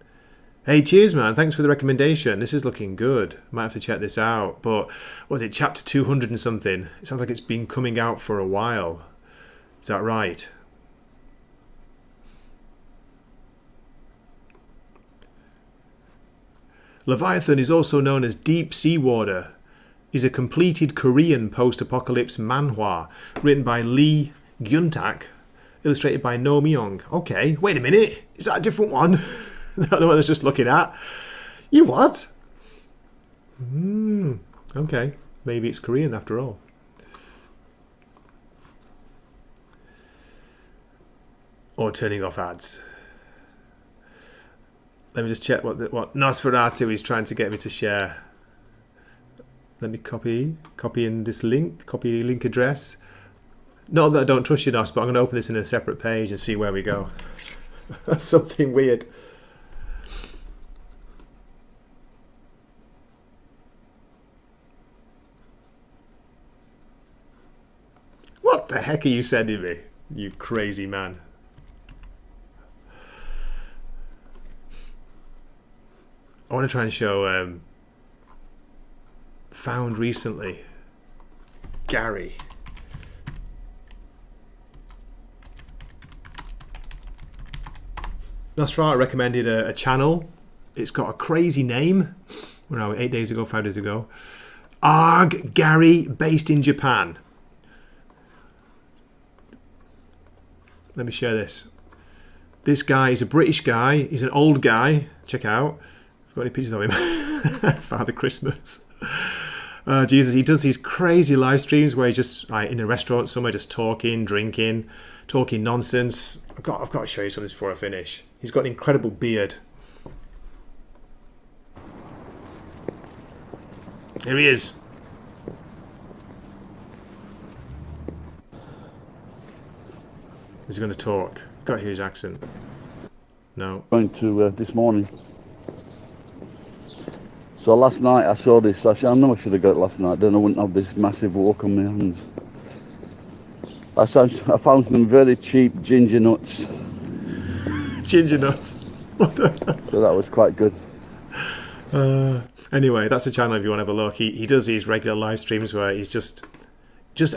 Hey, cheers, man. Thanks for the recommendation. This is looking good. Might have to check this out. But, what was it, chapter 200 and something? It sounds like it's been coming out for a while. Is that right? Leviathan is also known as Deep Sea Water. Is a completed Korean post-apocalypse manhwa written by Lee Gyuntak, illustrated by No Myung. Okay, wait a minute. Is that a different one? I don't know what I was just looking at. You what? Okay, maybe it's Korean after all. Or turning off ads. Let me just check what Nosferatu is trying to get me to share. Let me copy in this link, copy link address. Not that I don't trust you, Nos, but I'm going to open this in a separate page and see where we go. That's something weird. What the heck are you sending me, you crazy man? I want to try and show found recently Gary. Nosferatu recommended a channel. It's got a crazy name. Well, no, 8 days ago, 5 days ago. Arg Gary, based in Japan. Let me share this. This guy is a British guy. He's an old guy. Check out. I've got any pictures of him. Father Christmas. Jesus, he does these crazy live streams where he's just like in a restaurant somewhere, just talking, drinking, talking nonsense. I've got to show you something before I finish. He's got an incredible beard. Here he is. He's going to talk. Got to hear his accent. No. Going to this morning. So last night I saw this. I know I should have got it last night. Then I wouldn't have this massive walk on my hands. I found some very cheap ginger nuts. Ginger nuts. So that was quite good. Anyway, that's a channel if you want to have a look. He does these regular live streams where he's just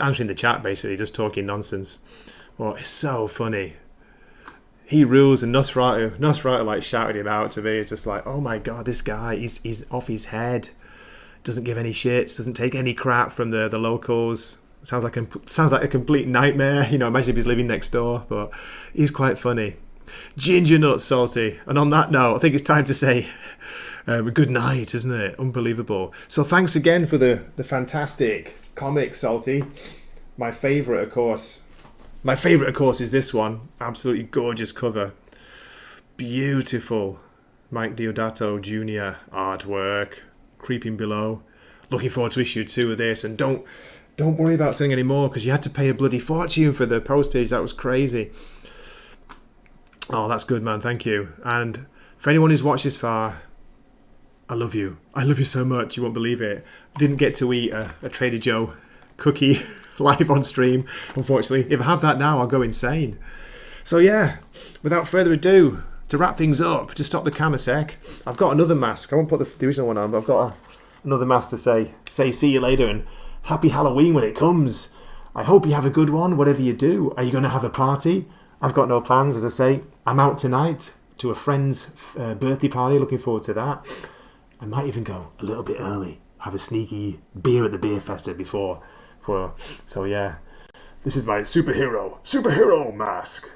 answering the chat, basically, just talking nonsense. Oh, it's so funny. He rules, and Nosferatu like shouted him out to me. It's just like, oh my god, this guy, he's off his head. Doesn't give any shits, doesn't take any crap from the locals. Sounds like a complete nightmare. You know, imagine if he's living next door, but he's quite funny. Ginger nuts, Salty. And on that note, I think it's time to say good night, isn't it? Unbelievable. So thanks again for the fantastic comic, Salty. My favourite, of course. My favourite, of course, is this one. Absolutely gorgeous cover. Beautiful. Mike Deodato Jr. artwork. Creeping below. Looking forward to issue 2 of this. And don't worry about saying any more, because you had to pay a bloody fortune for the postage. That was crazy. Oh, that's good, man. Thank you. And for anyone who's watched this far, I love you. I love you so much. You won't believe it. I didn't get to eat a Trader Joe cookie live on stream, unfortunately. If I have that now, I'll go insane. So yeah, without further ado, to wrap things up, to stop the cam a sec, I've got another mask. I won't put the original one on, but I've got another mask to say see you later and happy Halloween when it comes. I hope you have a good one, whatever you do. Are you going to have a party? I've got no plans, as I say. I'm out tonight to a friend's birthday party. Looking forward to that. I might even go a little bit early. Have a sneaky beer at the beer festa before. So yeah, this is my superhero mask.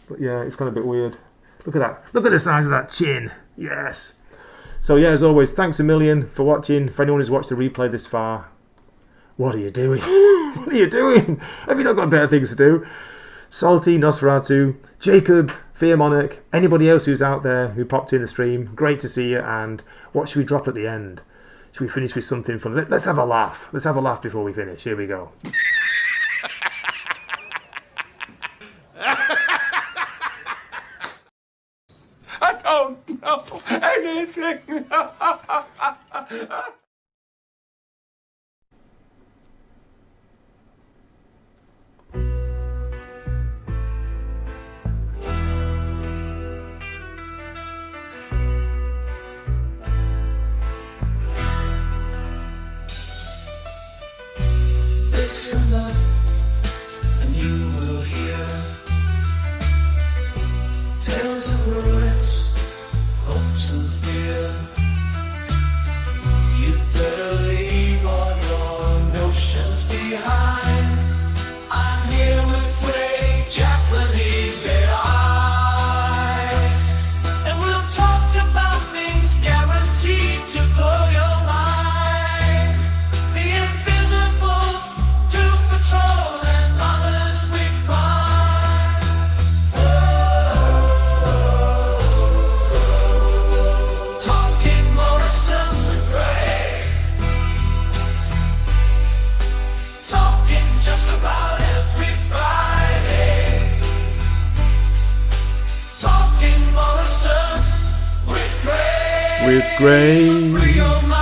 But yeah, it's kind of a bit weird. Look at that. Look at the size of that chin. Yes. So yeah, as always, thanks a million for watching. For anyone who's watched the replay this far, what are you doing? What are you doing? Have you not got better things to do? Salty, Nosferatu, Jacob, Fear Monarch, anybody else who's out there who popped in the stream, great to see you. And what should we drop at the end? Should we finish with something fun? Let's have a laugh. Let's have a laugh before we finish. Here we go. I don't know anything. Listen up, and you will hear tales of ruins, hopes and fear. You better leave all your notions behind. I'm here with great Japanese AI, and we'll talk about things guaranteed to blow your mind. The invisibles to patrol and others we find. Talking Morrison with Gray. Talking just about every Friday. Talking Morrison with Gray. With Gray. So free your mind.